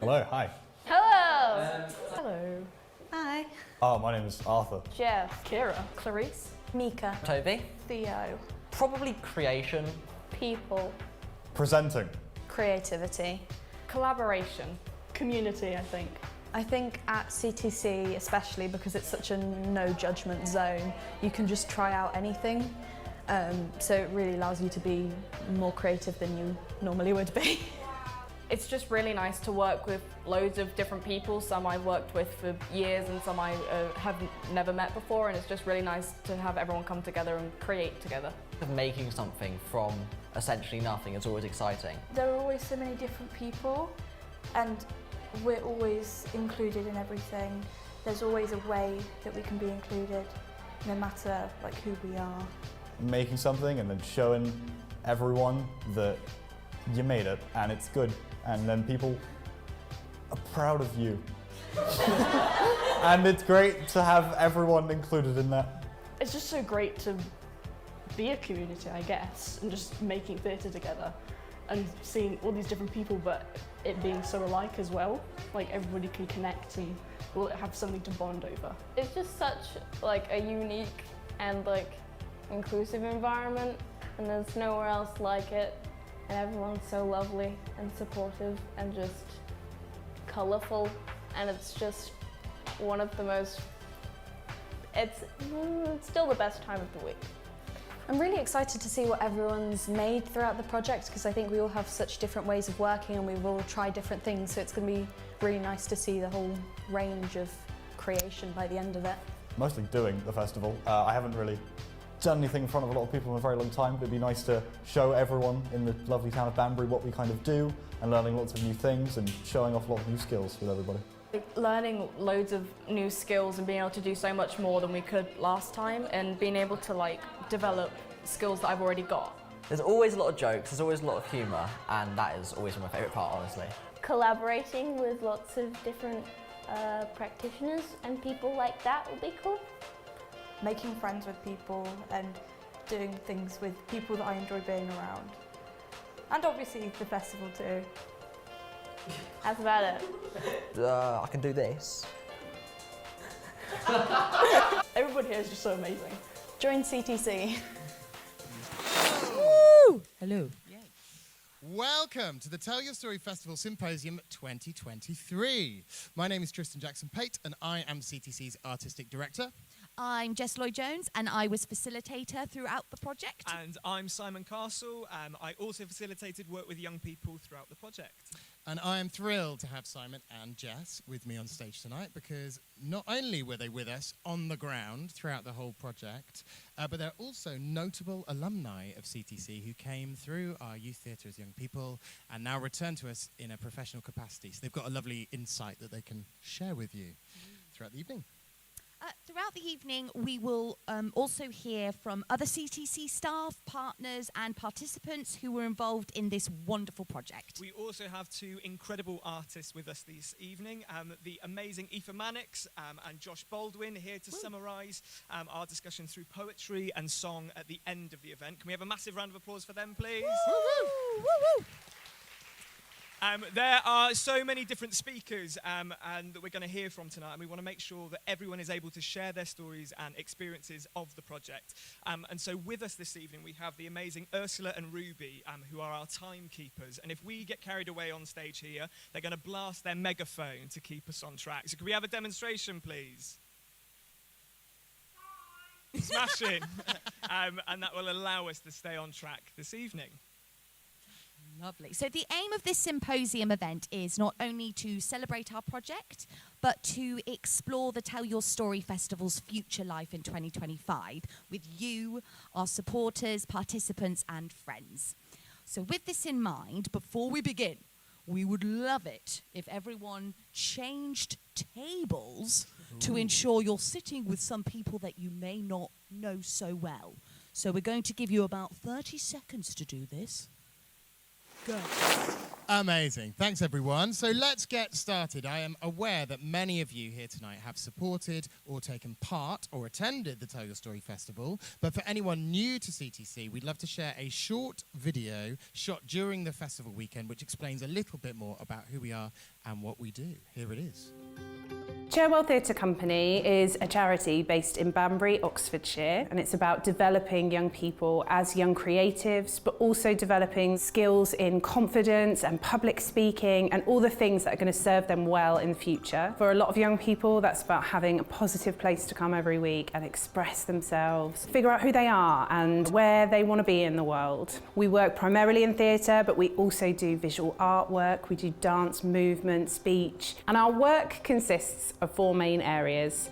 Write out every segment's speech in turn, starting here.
Hello, hi. Hello! Hello. Hi. Oh, my name is Arthur. Jeff. Kira. Clarice. Mika. Toby. Theo. Probably creation. People. Presenting. Creativity. Collaboration. Community, I think. I think at CTC, especially because it's such a no judgment zone, you can just try out anything. So it really allows you to be more creative than you normally would be. It's just really nice to work with loads of different people. Some I've worked with for years and some I have never met before, and it's just really nice to have everyone come together and create together. Making something from essentially nothing is always exciting. There are always so many different people and we're always included in everything. There's always a way that we can be included, no matter who we are. Making something and then showing everyone that you made it and it's good, and then people are proud of you. And it's great to have everyone included in that. It's just so great to be a community, I guess, and just making theatre together and seeing all these different people, but it being so alike as well. Like everybody can connect and will have something to bond over. It's just such a unique and inclusive environment, and there's nowhere else like it. And everyone's so lovely and supportive and just colourful, and it's just one of the most, it's still the best time of the week. I'm really excited to see what everyone's made throughout the project, because I think we all have such different ways of working and we've all tried different things, so it's going to be really nice to see the whole range of creation by the end of it. Mostly doing the festival. I haven't really done anything in front of a lot of people in a very long time, but it'd be nice to show everyone in the lovely town of Banbury what we kind of do, and learning lots of new things and showing off a lot of new skills with everybody. Learning loads of new skills and being able to do so much more than we could last time, and being able to develop skills that I've already got. There's always a lot of jokes, there's always a lot of humour, and that is always my favourite part, honestly. Collaborating with lots of different practitioners and people like that would be cool. Making friends with people and doing things with people that I enjoy being around. And obviously the festival too. That's about it. I can do this. Everybody here is just so amazing. Join CTC. Woo! Hello. Welcome to the Tell Your Story Festival Symposium 2023. My name is Tristan Jackson-Pate and I am CTC's Artistic Director. I'm Jess Lloyd-Jones and I was facilitator throughout the project. And I'm Simon Castle. I also facilitated work with young people throughout the project. And I am thrilled to have Simon and Jess with me on stage tonight, because not only were they with us on the ground throughout the whole project, but they're also notable alumni of CTC who came through our youth theatre as young people and now return to us in a professional capacity. So they've got a lovely insight that they can share with you throughout the evening. Throughout the evening, we will also hear from other CTC staff, partners and participants who were involved in this wonderful project. We also have two incredible artists with us this evening, the amazing Aoife Mannix and Josh Baldwin, here to summarise our discussion through poetry and song at the end of the event. Can we have a massive round of applause for them, please? Woo, woo, woo. There are so many different speakers and that we're going to hear from tonight, and we want to make sure that everyone is able to share their stories and experiences of the project. And so with us this evening we have the amazing Ursula and Ruby, who are our timekeepers, and if we get carried away on stage here, they're going to blast their megaphone to keep us on track. So can we have a demonstration, please? Smashing! And that will allow us to stay on track this evening. Lovely. So the aim of this symposium event is not only to celebrate our project, but to explore the Tell Your Story Festival's future life in 2025 with you, our supporters, participants and friends. So with this in mind, before we begin, we would love it if everyone changed tables to ensure you're sitting with some people that you may not know so well. So we're going to give you about 30 seconds to do this. Go. Amazing. Thanks, everyone. So let's get started. I am aware that many of you here tonight have supported or taken part or attended the Tell Your Story Festival. But for anyone new to CTC, we'd love to share a short video shot during the festival weekend, which explains a little bit more about who we are and what we do. Here it is. Cherwell Theatre Company is a charity based in Banbury, Oxfordshire, and it's about developing young people as young creatives, but also developing skills in confidence and public speaking and all the things that are going to serve them well in the future. For a lot of young people, that's about having a positive place to come every week and express themselves, figure out who they are and where they want to be in the world. We work primarily in theatre, but we also do visual artwork, we do dance, movement, speech, and our work consists of 4 main areas.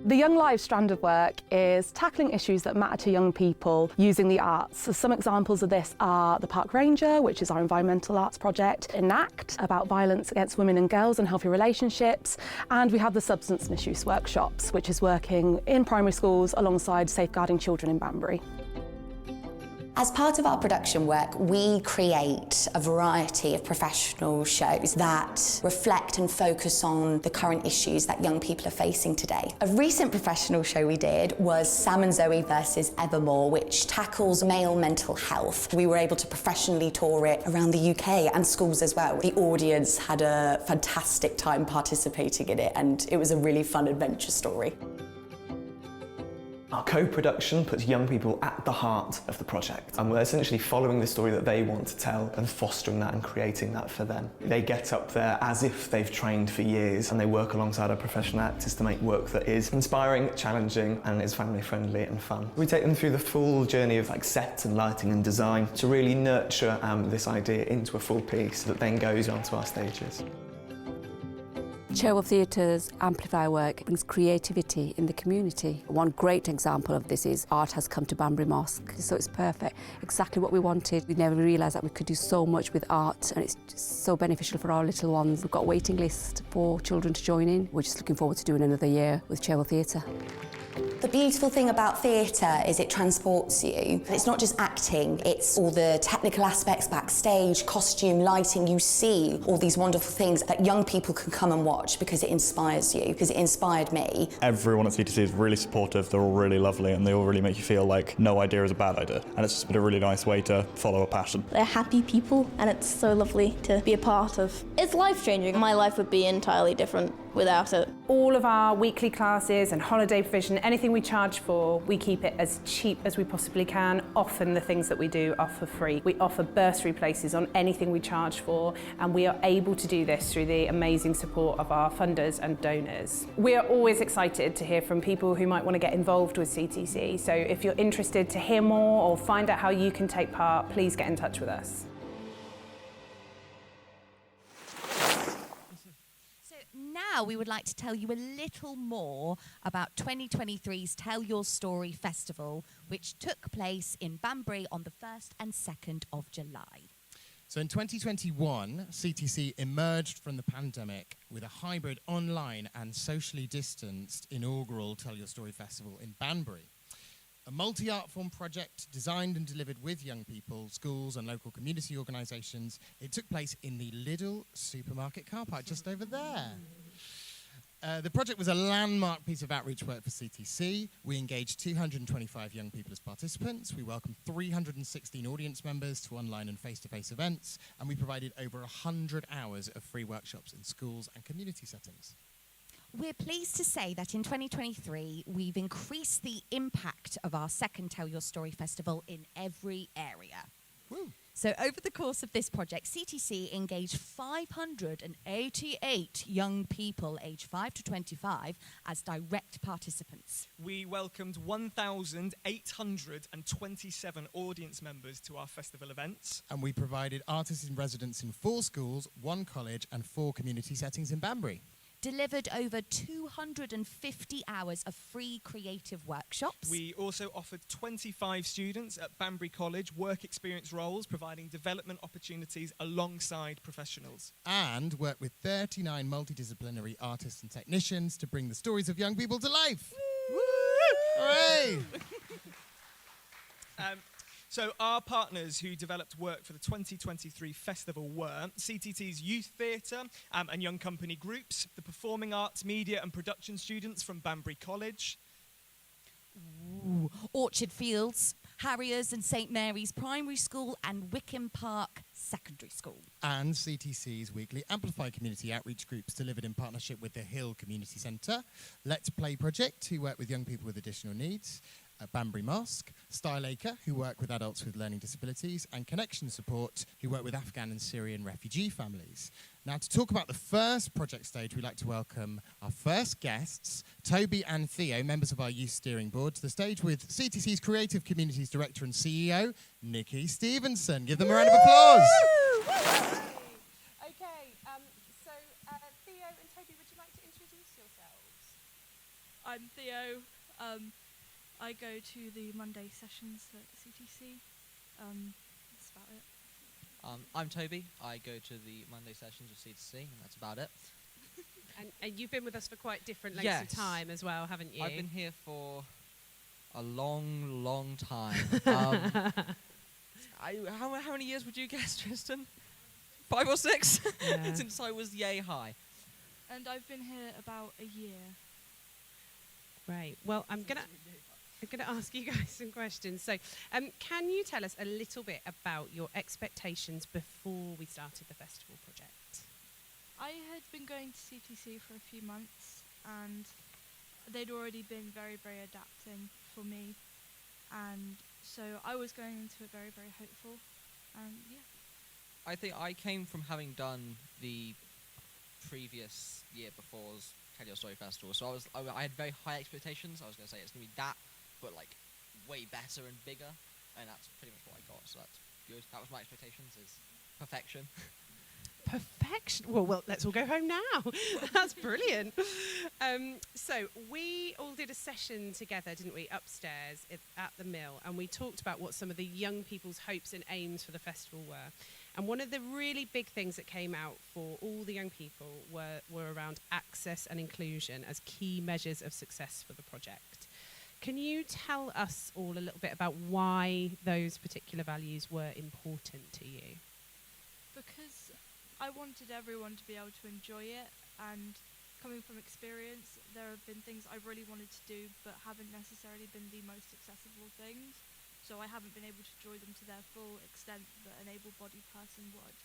The Young Lives strand of work is tackling issues that matter to young people using the arts. So some examples of this are the Park Ranger, which is our environmental arts project, Enact, about violence against women and girls and healthy relationships, and we have the Substance Misuse Workshops, which is working in primary schools alongside safeguarding children in Banbury. As part of our production work, we create a variety of professional shows that reflect and focus on the current issues that young people are facing today. A recent professional show we did was Sam and Zoe versus Evermore, which tackles male mental health. We were able to professionally tour it around the UK and schools as well. The audience had a fantastic time participating in it, and it was a really fun adventure story. Our co-production puts young people at the heart of the project, and we're essentially following the story that they want to tell and fostering that and creating that for them. They get up there as if they've trained for years, and they work alongside our professional actors to make work that is inspiring, challenging, and is family-friendly and fun. We take them through the full journey of set and lighting and design to really nurture this idea into a full piece that then goes onto our stages. Cherwell Theatre's Amplify work brings creativity in the community. One great example of this is Art Has Come to Banbury Mosque, so it's perfect, exactly what we wanted. We never realised that we could do so much with art, and it's just so beneficial for our little ones. We've got a waiting list for children to join in. We're just looking forward to doing another year with Cherwell Theatre. The beautiful thing about theatre is it transports you. It's not just acting, it's all the technical aspects, backstage, costume, lighting. You see all these wonderful things that young people can come and watch because it inspires you, because it inspired me. Everyone at CTC is really supportive, they're all really lovely, and they all really make you feel like no idea is a bad idea. And it's just been a really nice way to follow a passion. They're happy people, and it's so lovely to be a part of. It's life-changing. My life would be entirely different without it. All of our weekly classes and holiday provision, anything we charge for, we keep it as cheap as we possibly can. Often the things that we do are for free. We offer bursary places on anything we charge for, and we are able to do this through the amazing support of our funders and donors. We are always excited to hear from people who might want to get involved with CTC, so if you're interested to hear more or find out how you can take part, please get in touch with us. Now we would like to tell you a little more about 2023's Tell Your Story Festival, which took place in Banbury on the 1st and 2nd of July. So in 2021, CTC emerged from the pandemic with a hybrid online and socially distanced inaugural Tell Your Story Festival in Banbury. A multi-art form project designed and delivered with young people, schools and local community organisations. It took place in the Lidl supermarket car park just over there. The project was a landmark piece of outreach work for CTC. We engaged 225 young people as participants. We welcomed 316 audience members to online and face-to-face events, and we provided over 100 hours of free workshops in schools and community settings. We're pleased to say that in 2023, we've increased the impact of our second Tell Your Story Festival in every area. Woo. So over the course of this project, CTC engaged 588 young people aged 5 to 25 as direct participants. We welcomed 1,827 audience members to our festival events. And we provided artists in residence in 4 schools, 1 college and 4 community settings in Banbury. Delivered over 250 hours of free creative workshops. We also offered 25 students at Banbury College work experience roles, providing development opportunities alongside professionals. And worked with 39 multidisciplinary artists and technicians to bring the stories of young people to life. Woo! Hooray! So our partners who developed work for the 2023 festival were CTT's Youth Theatre and Young Company Groups, the Performing Arts, Media and Production students from Banbury College, Orchard Fields, Harriers and St Mary's Primary School and Wickham Park Secondary School. And CTC's weekly Amplify community outreach groups delivered in partnership with the Hill Community Centre, Let's Play Project, who work with young people with additional needs, Banbury Mosque, Style Acre, who work with adults with learning disabilities, and Connection Support, who work with Afghan and Syrian refugee families. Now, to talk about the first project stage, we'd like to welcome our first guests, Toby and Theo, members of our youth steering board, to the stage with CTC's Creative Communities Director and CEO, Nikki Stevenson. Give them a round of applause. Okay, so Theo and Toby, would you like to introduce yourselves? I'm Theo. I go to the Monday sessions at CTC. That's about it. I'm Toby. I go to the Monday sessions of CTC, and that's about it. And you've been with us for quite different lengths of time as well, haven't you? I've been here for a long, long time. How many years would you guess, Tristan? 5 or 6? Yeah. Since I was yay high. And I've been here about a year. Right. Well, I'm gonna ask you guys some questions. So, can you tell us a little bit about your expectations before we started the festival project? I had been going to CTC for a few months, and they'd already been very, very adapting for me, and so I was going into it very, very hopeful, and yeah. I think I came from having done the previous year before's Tell Your Story Festival, so I had very high expectations. I was going to say it's going to be that, but like way better and bigger, and that's pretty much what I got, so that's good. That was my expectations, is perfection. Perfection. Well, let's all go home now. That's brilliant. So we all did a session together, didn't we, upstairs at the Mill, and we talked about what some of the young people's hopes and aims for the festival were. And one of the really big things that came out for all the young people were around access and inclusion as key measures of success for the project. Can you tell us all a little bit about why those particular values were important to you? Because I wanted everyone to be able to enjoy it, and coming from experience, there have been things I really wanted to do but haven't necessarily been the most accessible things. So I haven't been able to enjoy them to their full extent that an able-bodied person would.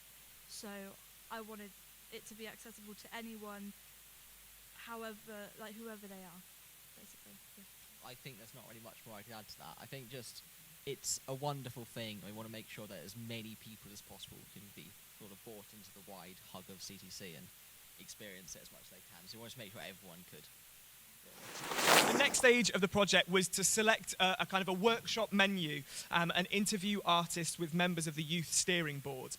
So I wanted it to be accessible to anyone, whoever they are, basically. Yeah. I think there's not really much more I can add to that. I think just it's a wonderful thing. We want to make sure that as many people as possible can be sort of brought into the wide hug of CTC and experience it as much as they can. So we want to make sure everyone could. The next stage of the project was to select a kind of a workshop menu and interview artists with members of the youth steering board.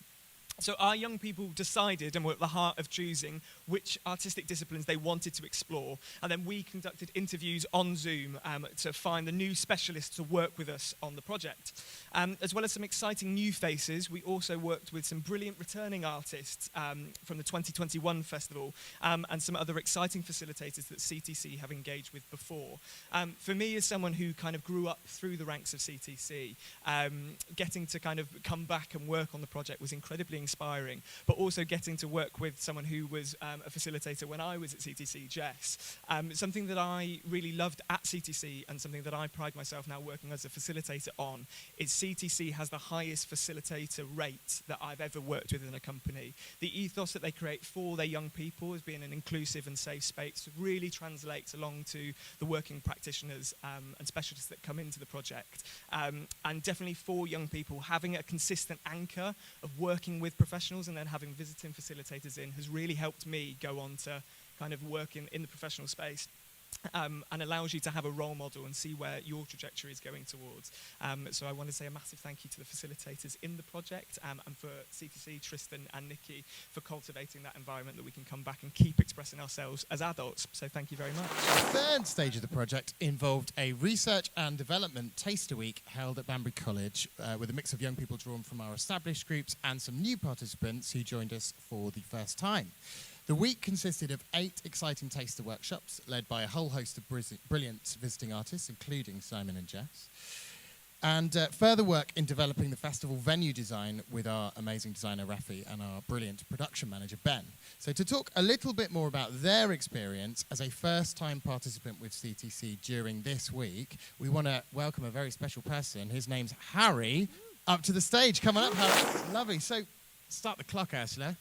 So our young people decided and were at the heart of choosing which artistic disciplines they wanted to explore. And then we conducted interviews on Zoom to find the new specialists to work with us on the project. As well as some exciting new faces, we also worked with some brilliant returning artists from the 2021 festival and some other exciting facilitators that CTC have engaged with before. For me, as someone who kind of grew up through the ranks of CTC, getting to kind of come back and work on the project was incredibly inspiring, but also getting to work with someone who was a facilitator when I was at CTC, Jess. Something that I really loved at CTC and something that I pride myself now working as a facilitator on is CTC has the highest facilitator rate that I've ever worked with in a company. The ethos that they create for their young people as being an inclusive and safe space really translates along to the working practitioners and specialists that come into the project. And definitely for young people, having a consistent anchor of working with professionals and then having visiting facilitators in has really helped me go on to kind of work in the professional space. And allows you to have a role model and see where your trajectory is going towards. So I want to say a massive thank you to the facilitators in the project and for CTC, Tristan and Nikki for cultivating that environment that we can come back and keep expressing ourselves as adults. So thank you very much. The third stage of the project involved a research and development taster week held at Banbury College with a mix of young people drawn from our established groups and some new participants who joined us for the first time. The week consisted of 8 exciting taster workshops led by a whole host of brilliant visiting artists, including Simon and Jess. And further work in developing the festival venue design with our amazing designer Rafi and our brilliant production manager Ben. So to talk a little bit more about their experience as a first-time participant with CTC during this week, we want to welcome a very special person. His name's Harry. Up to the stage. Come on up, Harry. Lovely. So start the clock, Ursula.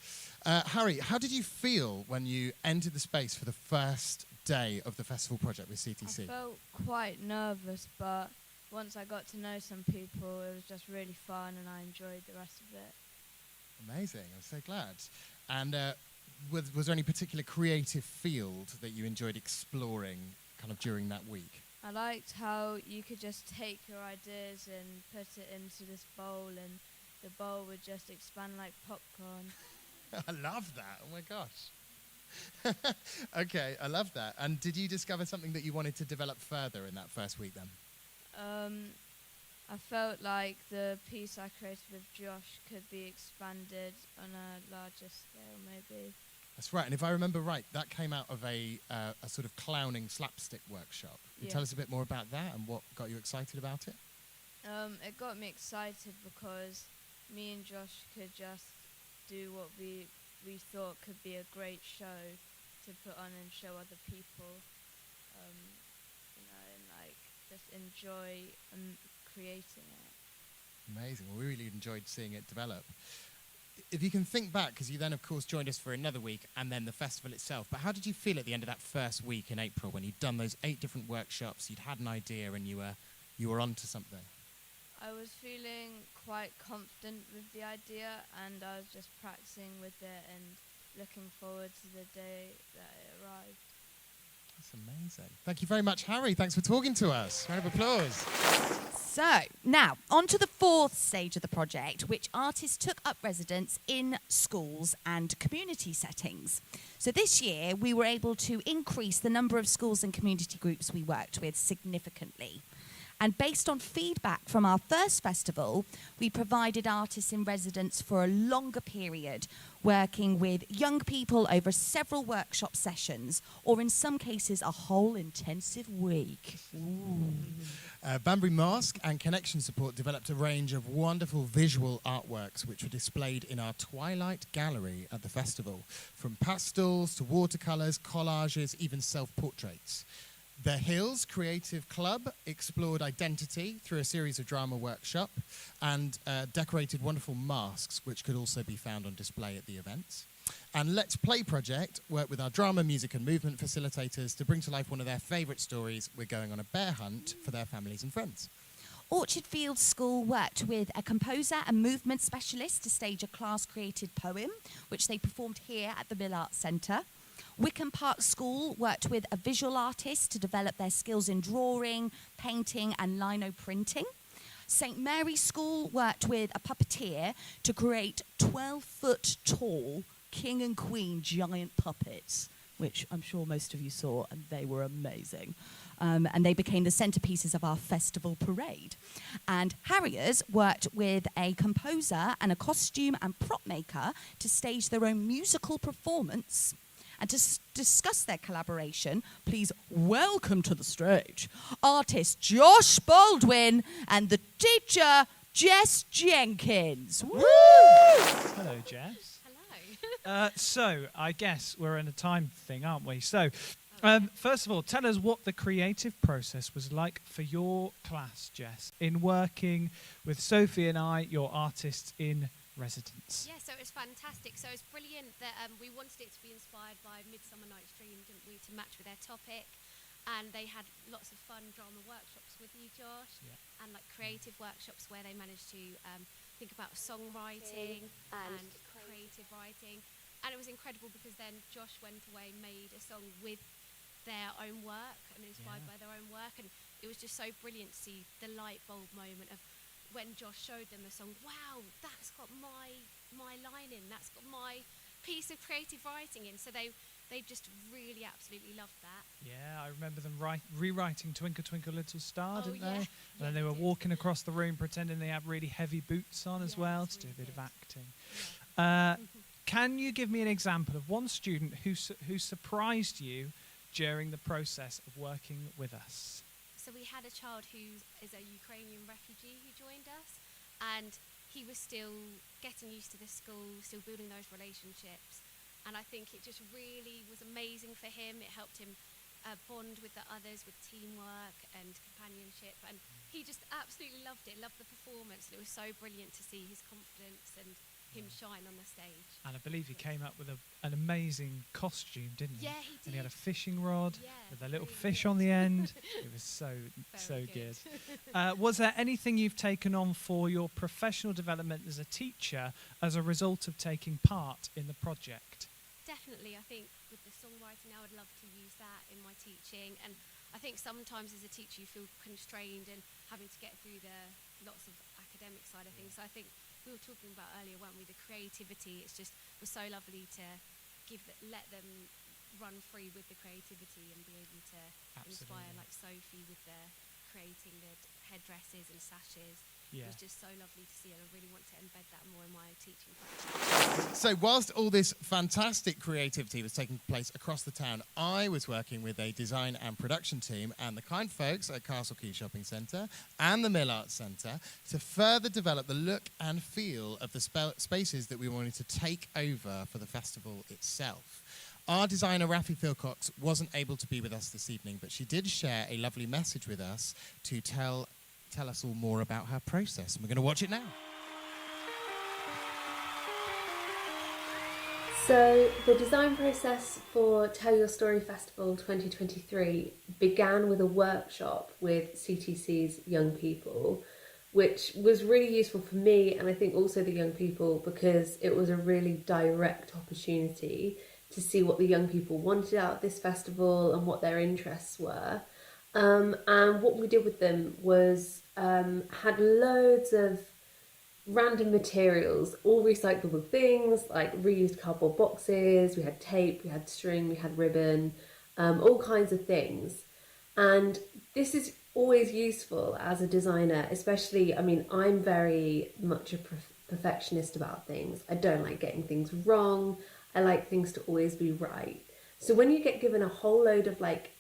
Harry, how did you feel when you entered the space for the first day of the festival project with CTC? I felt quite nervous, but once I got to know some people, it was just really fun and I enjoyed the rest of it. Amazing. I'm so glad. And was there any particular creative field that you enjoyed exploring kind of during that week? I liked how you could just take your ideas and put it into this bowl and the bowl would just expand like popcorn. I love that. Oh my gosh. Okay, I love that. And did you discover something that you wanted to develop further in that first week then? I felt like the piece I created with Josh could be expanded on a larger scale, maybe. That's right. And if I remember right, that came out of a sort of clowning slapstick workshop. Can you tell us a bit more about that and what got you excited about it? It got me excited because me and Josh could just do what we thought could be a great show to put on and show other people, and like just enjoy creating it. Amazing. Well, we really enjoyed seeing it develop. If you can think back, because you then of course joined us for another week and then the festival itself, but how did you feel at the end of that first week in April when you'd done those 8 different workshops, you'd had an idea and you were onto something? I was feeling quite confident with the idea and I was just practicing with it and looking forward to the day that it arrived. That's amazing. Thank you very much, Harry. Thanks for talking to us. Round of applause. So, now, on to the 4th stage of the project, which artists took up residence in schools and community settings. So this year, we were able to increase the number of schools and community groups we worked with significantly. And based on feedback from our first festival, we provided artists in residence for a longer period, working with young people over several workshop sessions, or in some cases, a whole intensive week. Banbury Mosque and Connection Support developed a range of wonderful visual artworks which were displayed in our Twilight Gallery at the festival, from pastels to watercolours, collages, even self-portraits. The Hills Creative Club explored identity through a series of drama workshops and decorated wonderful masks, which could also be found on display at the events. And Let's Play Project worked with our drama, music and movement facilitators to bring to life one of their favourite stories, We're Going on a Bear Hunt, for their families and friends. Orchard Fields School worked with a composer and movement specialist to stage a class-created poem, which they performed here at the Mill Arts Centre. Wickham Park School worked with a visual artist to develop their skills in drawing, painting and lino printing. St Mary's School worked with a puppeteer to create 12-foot tall king and queen giant puppets, which I'm sure most of you saw, and they were amazing. And they became the centerpieces of our festival parade. And Harriers worked with a composer and a costume and prop maker to stage their own musical performance. And to discuss their collaboration, please welcome to the stage artist Josh Baldwin and the teacher Jess Jenkins. Woo! Hello, Jess. Hello. So, I guess we're in a time thing, aren't we? So, first of all, tell us what the creative process was like for your class, Jess, in working with Sophie and I, your artists in residence. Yeah, so it was fantastic. So it's brilliant that we wanted it to be inspired by Midsummer Night's Dream, didn't we, to match with their topic. And they had lots of fun drama workshops with you, Josh, and like creative workshops where they managed to think about songwriting and creative writing. And it was incredible because then Josh went away and made a song with their own work and inspired by their own work. And it was just so brilliant to see the light bulb moment of when Josh showed them the song. Wow, that's got my line in, that's got my piece of creative writing in. So they just really absolutely loved that. Yeah, I remember them rewriting Twinkle Twinkle Little Star, didn't they? And Yeah, then they were walking across the room pretending they had really heavy boots on as well to do a bit of acting. Can you give me an example of one student who surprised you during the process of working with us? So So we had a child who is a Ukrainian refugee who joined us, and he was still getting used to the school, still building those relationships. And I think it just really was amazing for him. It helped him bond with the others, with teamwork and companionship. And he just absolutely loved it, loved the performance. And it was so brilliant to see his confidence and him shine on the stage. And I believe he came up with an amazing costume, didn't he? Yeah, he did. And he had a fishing rod with a little really fish good. on the end. It was so good. Was there anything you've taken on for your professional development as a teacher as a result of taking part in the project? Definitely. I think with the songwriting, I would love to use that in my teaching. And I think sometimes as a teacher you feel constrained and having to get through the lots of academic side of things. So I think we were talking about earlier, weren't we, the creativity. It's just was so lovely to let them run free with the creativity and be able to inspire, like Sophie with the creating the headdresses and sashes. Yeah. It was just so lovely to see, and I really want to embed that more in my teaching practice. So whilst all this fantastic creativity was taking place across the town, I was working with a design and production team and the kind folks at Castle Quay Shopping Centre and the Mill Arts Centre to further develop the look and feel of the spaces that we wanted to take over for the festival itself. Our designer, Rafi Philcox, wasn't able to be with us this evening, but she did share a lovely message with us to tell us all more about her process. And we're going to watch it now. So the design process for Tell Your Story Festival 2023 began with a workshop with CTC's young people, which was really useful for me and I think also the young people, because it was a really direct opportunity to see what the young people wanted out of this festival and what their interests were. And what we did with them was had loads of random materials, all recyclable things like reused cardboard boxes, we had tape, we had string, we had ribbon, all kinds of things. And this is always useful as a designer, especially, I mean, I'm very much a perfectionist about things. I don't like getting things wrong. I like things to always be right. So when you get given a whole load of like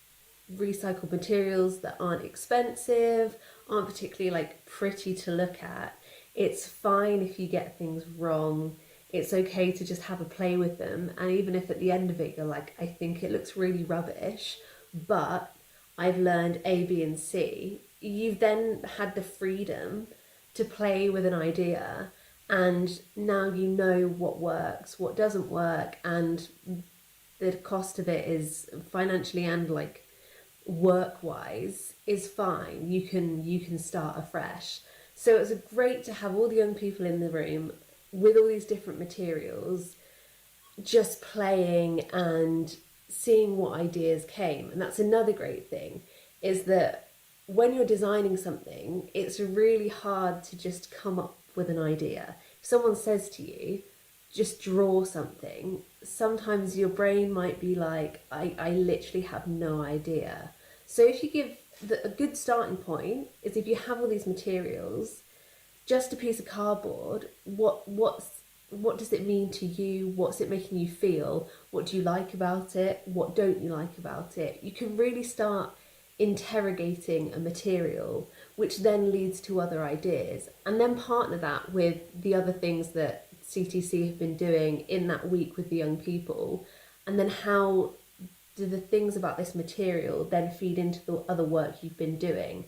recycled materials that aren't expensive, aren't particularly like pretty to look at, it's fine if you get things wrong. It's okay to just have a play with them. And even if at the end of it you're like, I think it looks really rubbish, but I've learned A, B, and C, you've then had the freedom to play with an idea, and now you know what works, what doesn't work, and the cost of it is financially and like work-wise is fine. You can start afresh. So it was great to have all the young people in the room with all these different materials, just playing and seeing what ideas came. And that's another great thing, is that when you're designing something, it's really hard to just come up with an idea. If someone says to you, just draw something, sometimes your brain might be like, I literally have no idea. So if you give a good starting point is if you have all these materials, just a piece of cardboard, what does it mean to you? What's it making you feel? What do you like about it? What don't you like about it? You can really start interrogating a material, which then leads to other ideas, and then partner that with the other things that CTC have been doing in that week with the young people, and then how do the things about this material then feed into the other work you've been doing.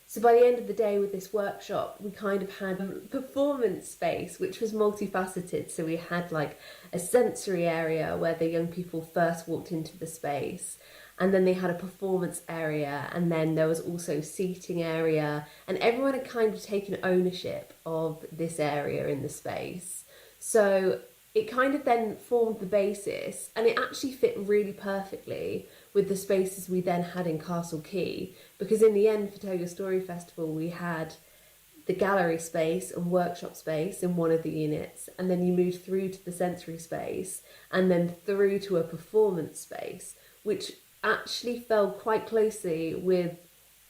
So by the end of the day with this workshop, we kind of had a performance space, which was multifaceted. So we had like a sensory area where the young people first walked into the space, and then they had a performance area, and then there was also seating area, and everyone had kind of taken ownership of this area in the space. So it kind of then formed the basis, and it actually fit really perfectly with the spaces we then had in Castle Quay, because in the end for Tell Your Story Festival we had the gallery space and workshop space in one of the units, and then you moved through to the sensory space and then through to a performance space, which actually fell quite closely with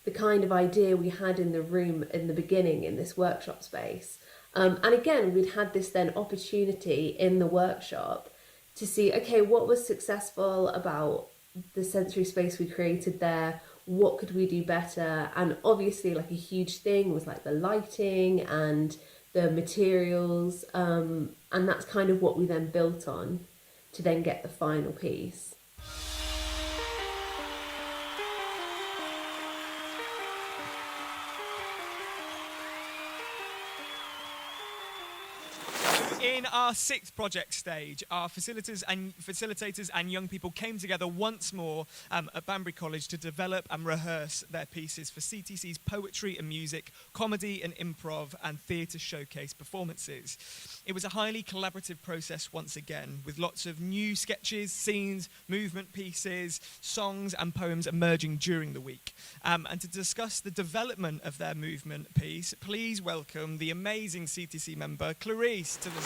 the kind of idea we had in the room in the beginning in this workshop space. And again, we'd had this then opportunity in the workshop to see, okay, what was successful about the sensory space we created there? what could we do better? And obviously like a huge thing was like the lighting and the materials, and that's kind of what we then built on to then get the final piece. In our 6th project stage, our facilitators and young people came together once more at Banbury College to develop and rehearse their pieces for CTC's poetry and music, comedy and improv, and theatre showcase performances. It was a highly collaborative process once again, with lots of new sketches, scenes, movement pieces, songs and poems emerging during the week. And to discuss the development of their movement piece, please welcome the amazing CTC member, Clarice, to the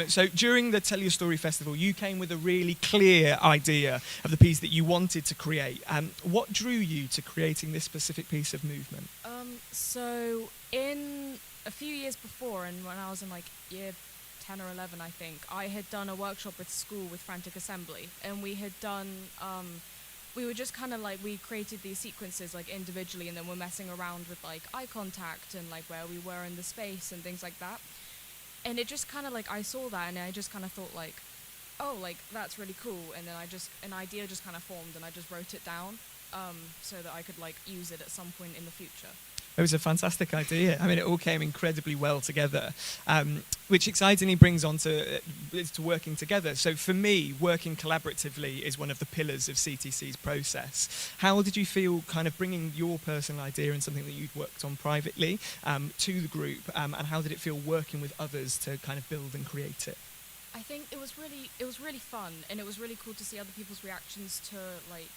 so during the Tell Your Story Festival, you came with a really clear idea of the piece that you wanted to create. What drew you to creating this specific piece of movement? So in a few years before, and when I was in like year 10 or 11, I think, I had done a workshop with school with Frantic Assembly, and we had done, we were just kind of like, we created these sequences like individually, and then we're messing around with like eye contact and like where we were in the space and things like that. And it just kind of like, I saw that and I just kind of thought like, oh, like that's really cool. And then an idea just kind of formed, and I just wrote it down so that I could like use it at some point in the future. It was a fantastic idea. I mean, it all came incredibly well together, which excitingly brings on to working together. So for me, working collaboratively is one of the pillars of CTC's process. How did you feel kind of bringing your personal idea and something that you'd worked on privately to the group, and how did it feel working with others to kind of build and create it? I think it was really fun, and it was really cool to see other people's reactions to like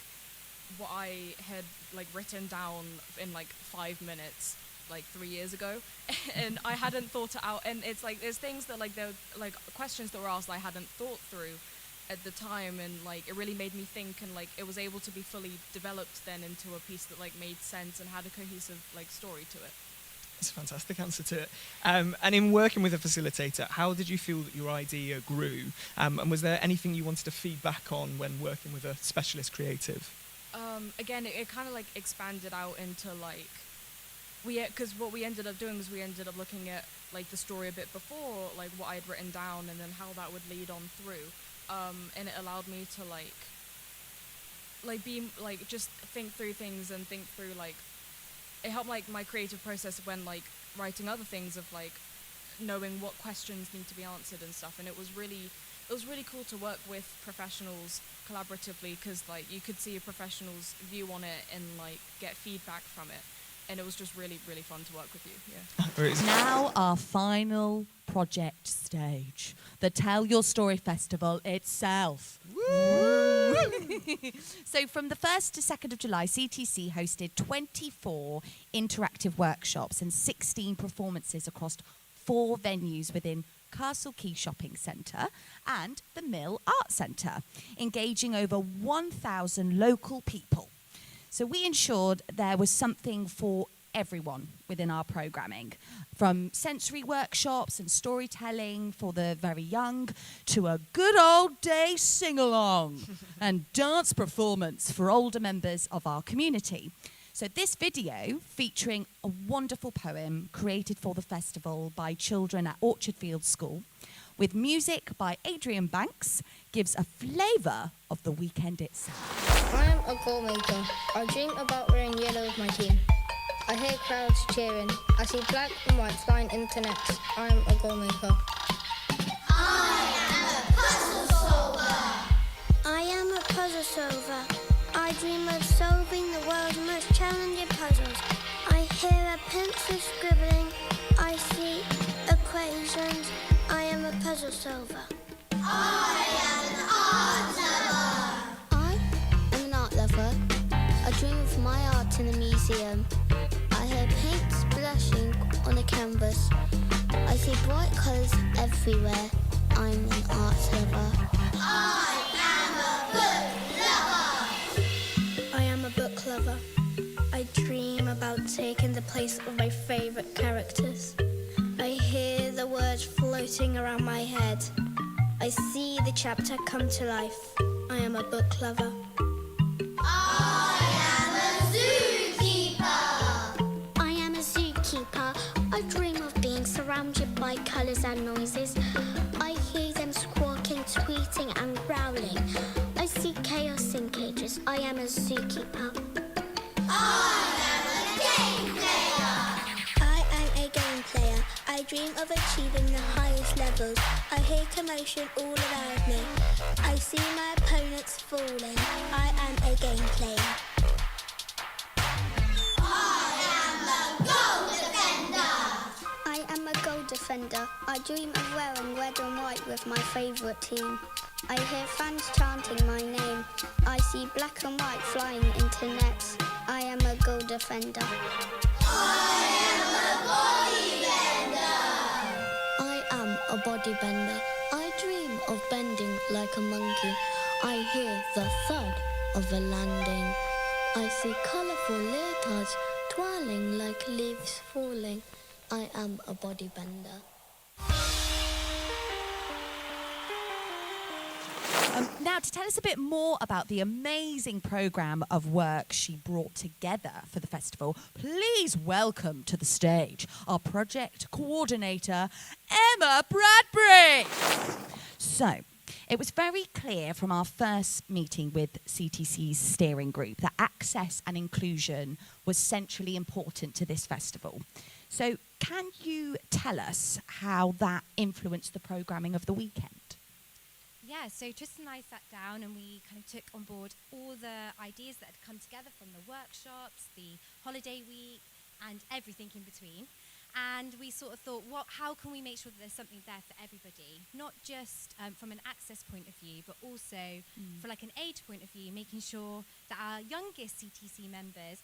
what I had like written down in like 5 minutes like 3 years ago, and I hadn't thought it out. And it's like there's things that like there were like questions that were asked I hadn't thought through at the time, and like it really made me think, and like it was able to be fully developed then into a piece that like made sense and had a cohesive like story to it. That's a fantastic answer to it. And in working with a facilitator, how did you feel that your idea grew? And was there anything you wanted to feed back on when working with a specialist creative? Again, it kind of like expanded out into like, because what we ended up doing was we ended up looking at like the story a bit before, like what I had written down, and then how that would lead on through. And it allowed me to like be like just think through things and think through like, it helped like my creative process when like writing other things of like knowing what questions need to be answered and stuff. And it was really cool to work with professionals collaboratively, because like you could see a professional's view on it and like get feedback from it, and it was just really fun to work with you. Yeah. Now our final project stage, the Tell Your Story Festival itself. Woo! So from the 1st to 2nd of July, CTC hosted 24 interactive workshops and 16 performances across 4 venues within Castle Quay Shopping Centre and the Mill Arts Centre, engaging over 1,000 local people. So we ensured there was something for everyone within our programming, from sensory workshops and storytelling for the very young to a good old day sing-along and dance performance for older members of our community. So this video, featuring a wonderful poem created for the festival by children at Orchardfield School, with music by Adrian Banks, gives a flavour of the weekend itself. I am a goal maker. I dream about wearing yellow with my team. I hear crowds cheering. I see black and white flying into nets. I am a goal maker. I am a puzzle solver. I am a puzzle solver. I dream of solving the world's most challenging puzzles. I hear a pencil scribbling. I see equations. I am a puzzle solver. I am an art lover. I am an art lover. I dream of my art in a museum. I hear paint splashing on a canvas. I see bright colours everywhere. I'm an art lover. I am a book lover. I am a book lover. I dream about taking the place of my favourite characters. I hear the words floating around my head. I see the chapter come to life. I am a book lover. I am a zoo sad noises. I hear them squawking, tweeting and growling. I see chaos in cages. I am a zookeeper. I am a game player. I am a game player. I dream of achieving the highest levels. I hear commotion all around me. I see my opponents falling. I am a game player. I am a goal defender. I dream of wearing red and white with my favourite team. I hear fans chanting my name. I see black and white flying into nets. I am a goal defender. I am a bodybender. I am a bodybender. I dream of bending like a monkey. I hear the thud of a landing. I see colourful leotards twirling like leaves falling. I am a bodybender. Now, to tell us a bit more about the amazing programme of work she brought together for the festival, please welcome to the stage our project coordinator, Emma Bradbury. So, it was very clear from our first meeting with CTC's steering group that access and inclusion was centrally important to this festival. So, can you tell us how that influenced the programming of the weekend? Yeah, so Tristan and I sat down and we kind of took on board all the ideas that had come together from the workshops, the holiday week, and everything in between. And we sort of thought, how can we make sure that there's something there for everybody? Not just from an access point of view, but also for like an age point of view, making sure that our youngest CTC members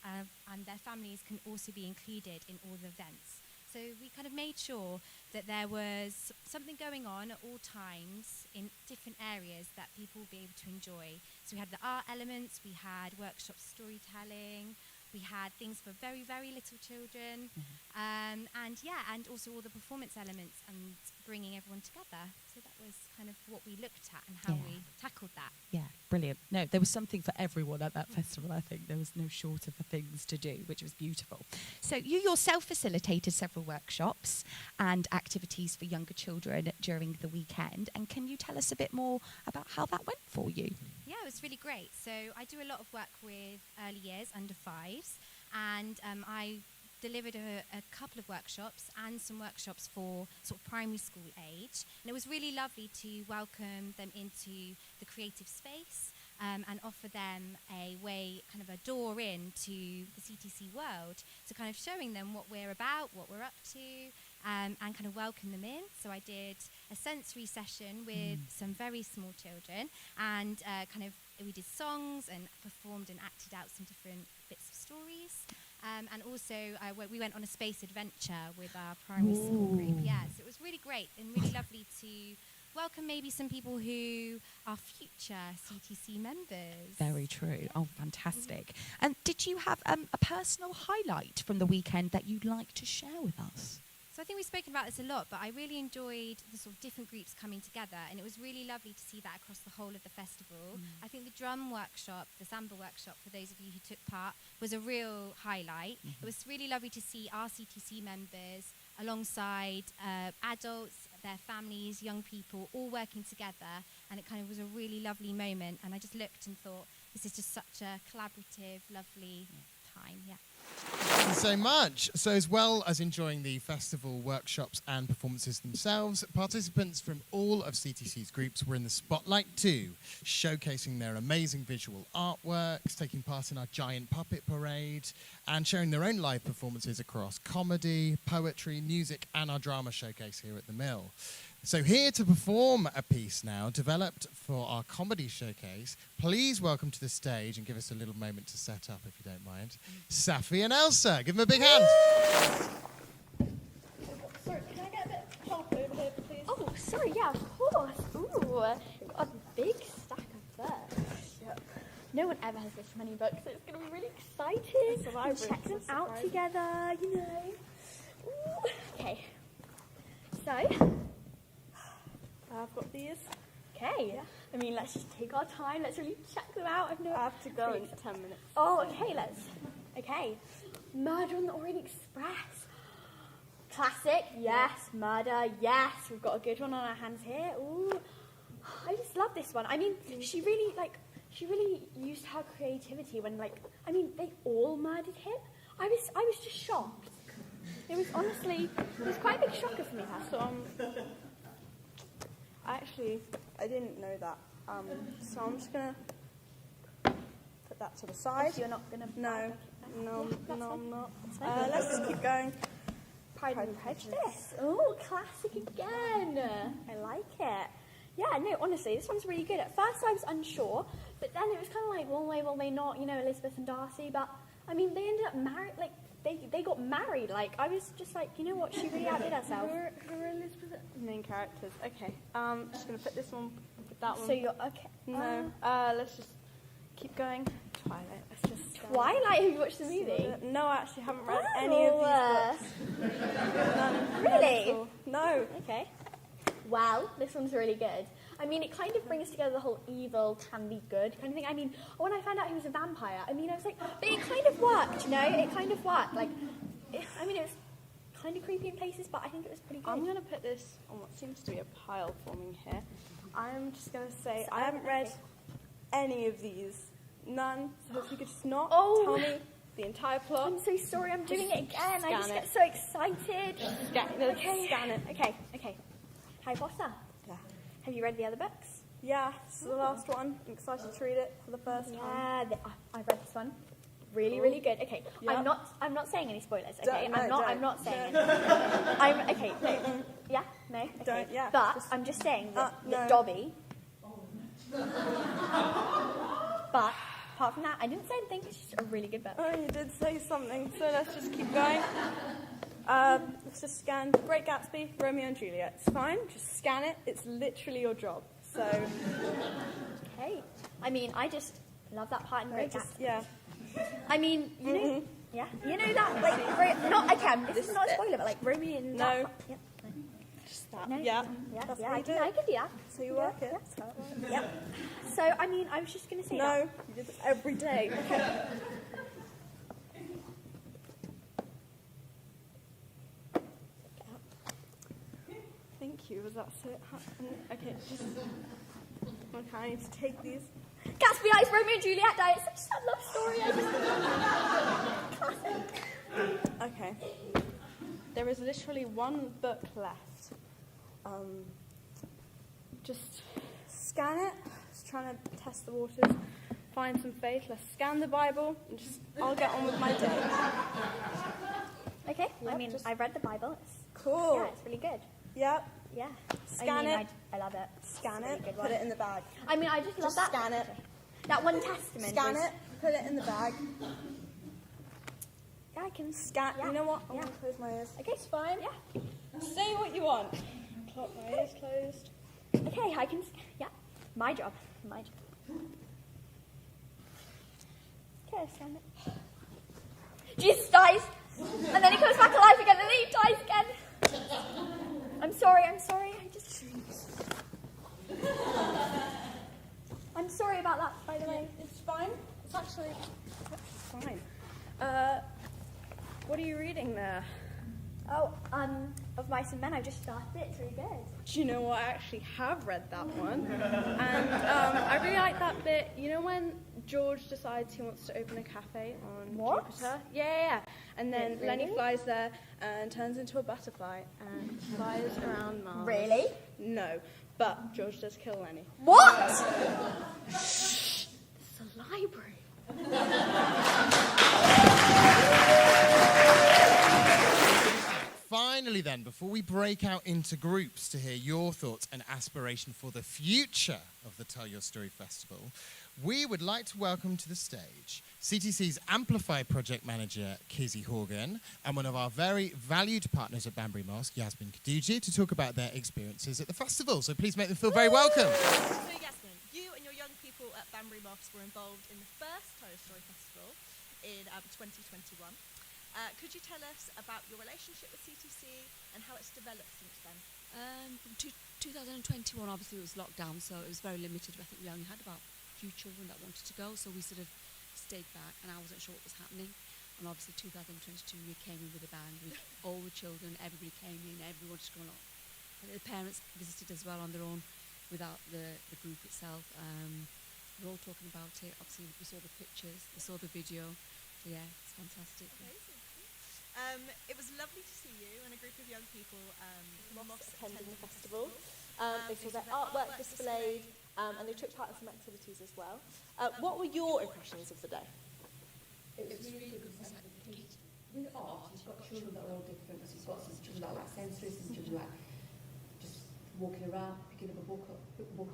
and their families can also be included in all the events. So we kind of made sure that there was something going on at all times in different areas that people would be able to enjoy. So we had the art elements, we had workshop storytelling, we had things for very, very little children, and also all the performance elements and bringing everyone together. So that was kind of what we looked at and how we tackled that. Yeah, brilliant. No, there was something for everyone at that festival, I think. There was no shortage of things to do, which was beautiful. So you yourself facilitated several workshops and activities for younger children during the weekend. And can you tell us a bit more about how that went for you? Yeah, it was really great. So I do a lot of work with early years, under fives, and I delivered a couple of workshops and some workshops for sort of primary school age. And it was really lovely to welcome them into the creative space and offer them a way, kind of a door in to the CTC world. So kind of showing them what we're about, what we're up to, and kind of welcome them in. So I did a sensory session with some very small children, and we did songs and performed and acted out some different bits of stories. And also we went on a space adventure with our primary school group. Yeah, so it was really great and really lovely to welcome maybe some people who are future CTC members. Very true. Oh, fantastic. And did you have a personal highlight from the weekend that you'd like to share with us? So I think we've spoken about this a lot, but I really enjoyed the sort of different groups coming together, and it was really lovely to see that across the whole of the festival. I think the drum workshop, the samba workshop, for those of you who took part, was a real highlight. It was really lovely to see our CTC members alongside adults, their families, young people, all working together, and it kind of was a really lovely moment. And I just looked and thought, this is just such a collaborative, lovely time. Yeah. Thank you so much. So as well as enjoying the festival workshops and performances themselves, participants from all of CTC's groups were in the spotlight too, showcasing their amazing visual artworks, taking part in our giant puppet parade, and sharing their own live performances across comedy, poetry, music, and our drama showcase here at the Mill. So here to perform a piece now developed for our comedy showcase, please welcome to the stage and give us a little moment to set up, if you don't mind, Safi and Elsa. Give them a big hand. Sorry, can I get a bit of help over here, please? Oh, sorry, yeah, of course. Ooh, we've got a big stack of books. Yep. No one ever has this many books, so it's going to be really exciting. We'll check them out together, you know. Ooh. Okay, so I've got these. Okay. Yeah. I mean, let's just take our time. Let's really check them out. I have to go in 10 minutes. Oh, okay, Okay. Murder on the Orient Express. classic. Yes. Murder. Yes. We've got a good one on our hands here. Ooh. I just love this one. I mean, she really used her creativity when, like, I mean, they all murdered him. I was just shocked. It was quite a big shocker for me. So, actually, I didn't know that. So I'm just gonna put that to the side. You're not gonna. No, I'm not. Let's just keep going. Pride and Prejudice. Oh, classic again. I like it. Yeah, no, honestly, this one's really good. At first I was unsure, but then it was kind of like, well, may not, you know, Elizabeth and Darcy, but, I mean, they ended up married, like, they got married. Like, I was just like, you know what, she really outdid herself. Who are Elizabeth? Main characters. Okay, just going to put this one with that one. So you're, okay. No, let's just keep going. Twilight, let's just... Twilight? Have you watched the movie? No, I actually haven't read any of these books. None. Really? No. Okay. Well, this one's really good. I mean, it kind of brings together the whole evil can be good kind of thing. I mean, when I found out he was a vampire, I mean, I was like, but it kind of worked, you know? It kind of worked. Like, it was kind of creepy in places, but I think it was pretty good. I'm going to put this on what seems to be a pile forming here. I'm just going to say I haven't read any of these. None. So if you could just not tell me the entire plot. I'm so sorry, I'm doing it again. I just get so excited. Scan it. Okay. Harry Potter. Yeah. Have you read the other books? Yeah, this is the last one. I'm excited to read it for the first time. Yeah, I read this one. Really, really good. Okay, Yep. I'm not saying any spoilers. Okay, Don't. I'm not saying. Okay. No. Yeah. No. Okay. Don't. Yeah. But I'm just saying that no. Dobby. But apart from that, I didn't say anything. It's just a really good book. Oh, you did say something. So let's just keep going. Let's just scan Great Gatsby, Romeo and Juliet. It's fine. Just scan it. It's literally your job. So. Okay. I mean, I just love that part in Great Gatsby. Yeah. I mean, you know, yeah, you know that, like, not again. This is not a spoiler, but like Romeo and No. Yeah. Just that. No. Yeah. Yeah. I can do that. So you work it. Yeah. So I mean, I was just gonna say No. that. You did this every day. Okay. Thank you. Was that it? Okay. Just. Okay. I need to take these. Gatsby dies, Romeo and Juliet die. It's such a sad love story. I just classic. Okay. There is literally one book left. Just scan it. Just trying to test the waters. Find some faith. Let's scan the Bible. And I'll get on with my day. Okay. Yep, I mean, I read the Bible. It's cool. Yeah, it's really good. Yep. Yeah. Scan it. I love it. Scan It's a it. really good Put one. it in the bag. I mean, I just love that. Scan it. That one Testament. Scan was- it. Put it in the bag. Yeah, I can Scan. Yeah. You know what? I'm Yeah. gonna close my ears. Okay, it's fine. Yeah. Say what you want. Got my ears closed. Okay, I can. Yeah. My job. Okay, scan it. Jesus dies, and then he comes back alive again, and then he dies again. I'm sorry. I just. I'm sorry about that, by the way. It's fine. It's actually fine. What are you reading there? Oh, Of Mice and Men. I just started it. It's really good. Do you know what? I actually have read that one. And I really like that bit. You know when George decides he wants to open a cafe on Jupiter? Yeah. And then Really? Lenny flies there and turns into a butterfly and flies around Mars. Really? No. But George does kill Lenny. What? Shh. It's a library. Finally then, before we break out into groups to hear your thoughts and aspiration for the future of the Tell Your Story Festival, we would like to welcome to the stage CTC's Amplify Project Manager, Kizzy Horgan, and one of our very valued partners at Banbury Mosque, Yasmin Khadiji, to talk about their experiences at the festival. So please make them feel very welcome. So Yasmin, you and your young people at Banbury Mosque were involved in the first Tell Your Story Festival in 2021. Could you tell us about your relationship with CTC and how it's developed since then? From 2021, obviously it was lockdown, so it was very limited. I think we only had about a few children that wanted to go, so we sort of stayed back, and I wasn't sure what was happening. And obviously 2022 we came in with a band with all the children, everybody came in, everyone just going on. And the parents visited as well on their own without the group itself. We're all talking about it. Obviously we saw the pictures, we saw the video. So yeah, it's fantastic. Amazing. It was lovely to see you and a group of young people attending the festival. They saw their artwork displayed and they took part in some activities as well. What were your impressions of the day? It was really good because with art, you've got children that are all different. So you've got some children that are like sensory, some children like just walking around, picking up a book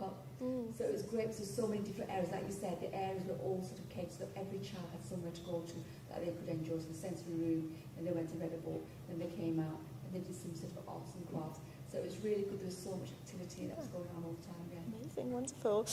up. So it was great because there's so many different areas. Like you said, the areas were all sort of catered so every child had somewhere to go to that they could enjoy. So the sensory room, and they went to Ragdoll, then they came out and they did some sort of arts and crafts. So it was really good. There was so much activity that was going on all the time. Yeah. Amazing, wonderful.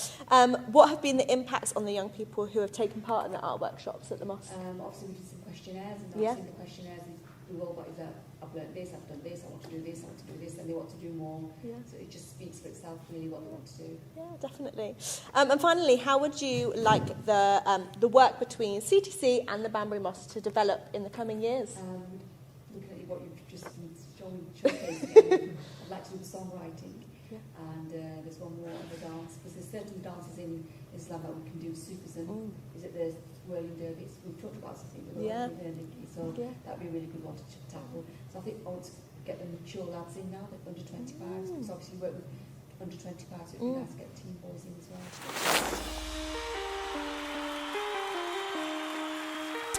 What have been the impacts on the young people who have taken part in the art workshops at the mosque? Obviously we did some questionnaires, and Yeah. obviously the questionnaires we all got is that I've learned this, I've done this, I want to do this, I want to do this, and they want to do more. Yeah. So it just speaks for itself really what they want to do. Yeah, definitely. And finally, how would you like the work between CTC and the Banbury Mosque to develop in the coming years? Looking at what you've just been showcasing, I'd like to do the songwriting. Yeah. And there's one more on the dance, because there's certain dances in Islam that we can do, Sufism. Is it the whirling derbies? We've talked about something with Yeah. so that'd be a really good one to tackle. So I think I want to get the mature lads in now, the under 25s, because obviously we work with under 25s, so it'd be nice to get teen boys in as well.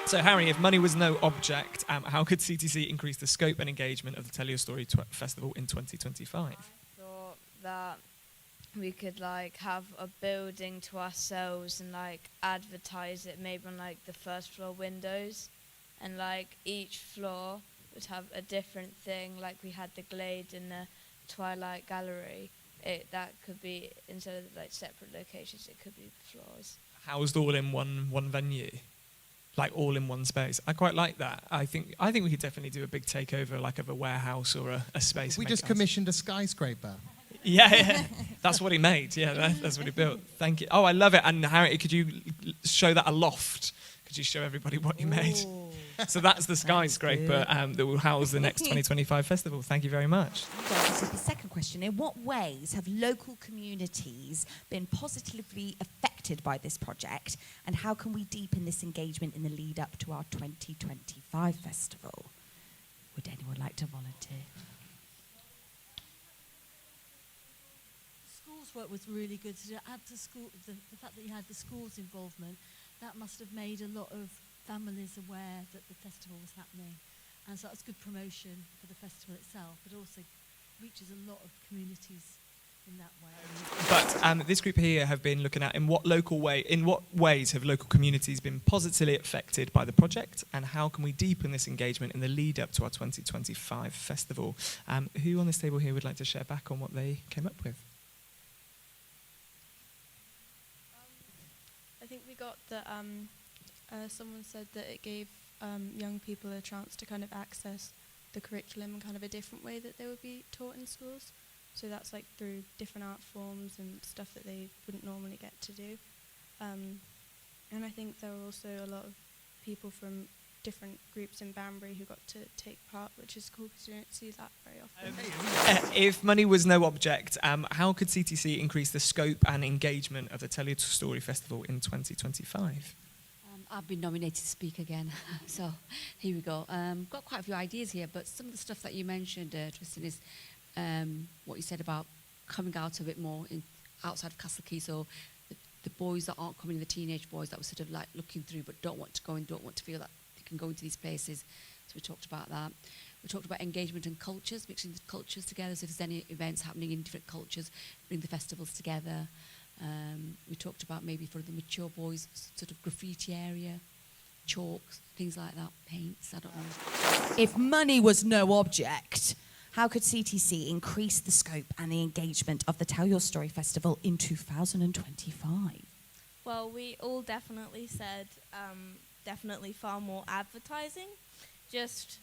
So Harry, if money was no object, how could CTC increase the scope and engagement of the Tell Your Story Festival in 2025? Thought that we could like have a building to ourselves and like advertise it maybe on like the first floor windows, and like each floor would have a different thing. Like we had the Glade and the Twilight Gallery. That could be, instead of like separate locations, it could be floors. Housed all in one venue, like all in one space. I quite like that. I think we could definitely do a big takeover, like of a warehouse or a space. We just commissioned a skyscraper. Yeah, that's what he made. Yeah, that's what he built. Thank you. Oh, I love it. And Harry, could you show that aloft? Could you show everybody what you made? So that's the skyscraper that will house the next 2025 festival. Thank you very much. So the second question, in what ways have local communities been positively affected by this project, and how can we deepen this engagement in the lead up to our 2025 festival? Would anyone like to volunteer? Schools work was really good. To add to school, the fact that you had the schools' involvement, that must have made a lot of families aware that the festival was happening, and so that's good promotion for the festival itself, but also reaches a lot of communities in that way. But this group here have been looking at in what ways have local communities been positively affected by the project, and how can we deepen this engagement in the lead up to our 2025 festival? Who on this table here would like to share back on what they came up with? I think we got that someone said that it gave young people a chance to kind of access the curriculum in kind of a different way that they would be taught in schools. So that's like through different art forms and stuff that they wouldn't normally get to do. And I think there were also a lot of people from different groups in Banbury who got to take part, which is cool because you don't see that very often. If money was no object, how could CTC increase the scope and engagement of the Tell Your Story Festival in 2025? I've been nominated to speak again, so here we go. Got quite a few ideas here, but some of the stuff that you mentioned, Tristan, is what you said about coming out a bit more outside of Castle Quay, so the boys that aren't coming, the teenage boys that were sort of like looking through but don't want to go and don't want to feel that they can go into these places. So we talked about that. We talked about engagement and cultures, mixing the cultures together, so if there's any events happening in different cultures, bring the festivals together. We talked about maybe for the mature boys, sort of graffiti area, chalks, things like that, paints, I don't know. If money was no object, how could CTC increase the scope and the engagement of the Tell Your Story Festival in 2025? Well, we all definitely said definitely far more advertising. Just,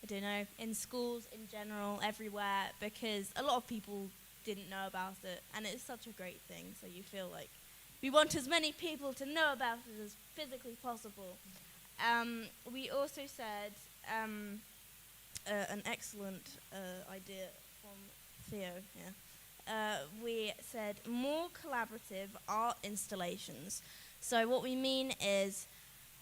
I don't know, in schools in general, everywhere, because a lot of people didn't know about it, and it's such a great thing, so you feel like we want as many people to know about it as physically possible. we also said an excellent idea from Theo. Yeah. We said more collaborative art installations. So what we mean is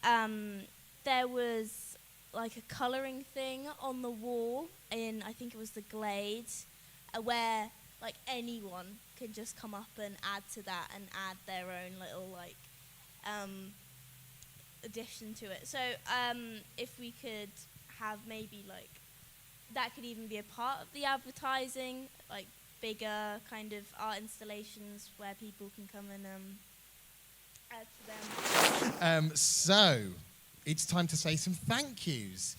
there was like a colouring thing on the wall in, I think it was the Glade, where like anyone could just come up and add to that and add their own little like addition to it. So if we could have maybe like, that could even be a part of the advertising, like bigger kind of art installations where people can come and add to them. So, it's time to say some thank yous.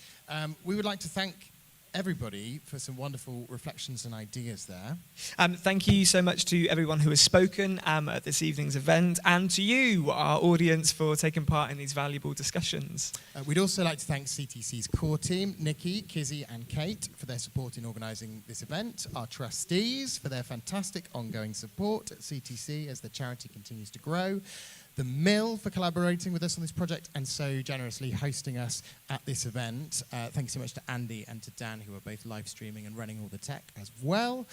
We would like to thank everybody for some wonderful reflections and ideas there. Thank you so much to everyone who has spoken at this evening's event, and to you, our audience, for taking part in these valuable discussions. We'd also like to thank CTC's core team, Nikki, Kizzy and Kate, for their support in organising this event, our trustees for their fantastic ongoing support at CTC as the charity continues to grow, the Mill for collaborating with us on this project and so generously hosting us at this event. Thank you so much to Andy and to Dan, who are both live streaming and running all the tech as well.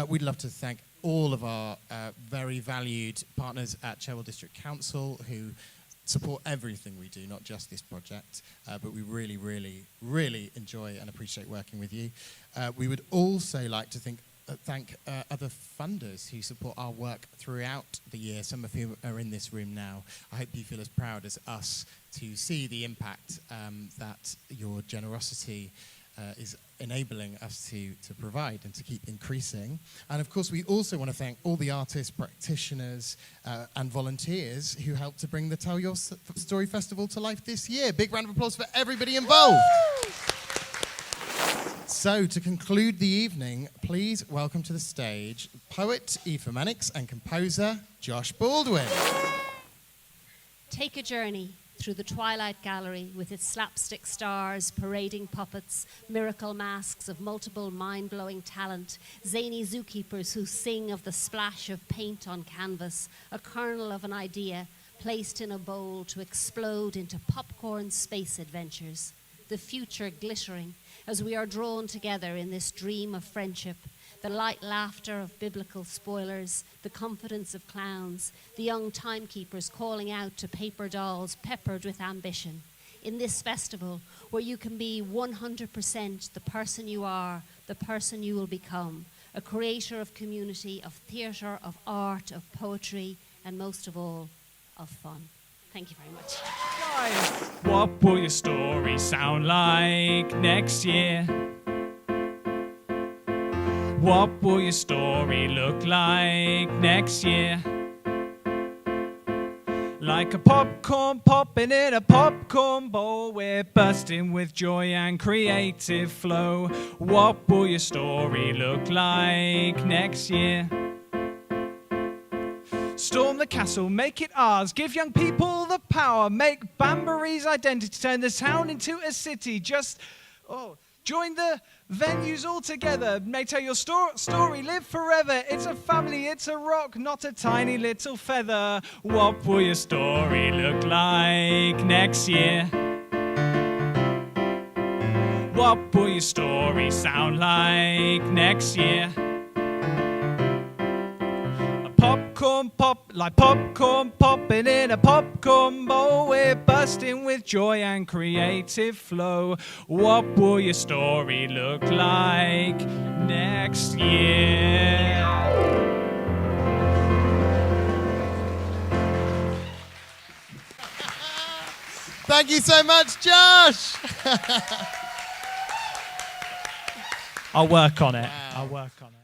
We'd love to thank all of our very valued partners at Cherwell District Council who support everything we do, not just this project, but we really, really, really enjoy and appreciate working with you. We would also like to thank other funders who support our work throughout the year, some of whom are in this room now. I hope you feel as proud as us to see the impact that your generosity is enabling us to provide and to keep increasing. And of course, we also want to thank all the artists, practitioners, and volunteers who helped to bring the Tell Your Story Festival to life this year. Big round of applause for everybody involved. So, to conclude the evening, please welcome to the stage poet Aoife Mannix and composer Josh Baldwin. Take a journey through the Twilight Gallery with its slapstick stars, parading puppets, miracle masks of multiple mind-blowing talent, zany zookeepers who sing of the splash of paint on canvas, a kernel of an idea placed in a bowl to explode into popcorn space adventures, the future glittering as we are drawn together in this dream of friendship, the light laughter of biblical spoilers, the confidence of clowns, the young timekeepers calling out to paper dolls peppered with ambition. In this festival, where you can be 100% the person you are, the person you will become, a creator of community, of theatre, of art, of poetry, and most of all, of fun. Thank you very much. What will your story sound like next year? What will your story look like next year? Like a popcorn popping in a popcorn bowl, we're bursting with joy and creative flow. What will your story look like next year? Storm the castle, make it ours, give young people the power, make Banbury's identity, turn the town into a city. Just, join the venues all together, may tell your story, live forever. It's a family, it's a rock, not a tiny little feather. What will your story look like next year? What will your story sound like next year? Popcorn pop, like popcorn popping in a popcorn bowl. We're bursting with joy and creative flow. What will your story look like next year? Thank you so much, Josh. I'll work on it. I'll work on it.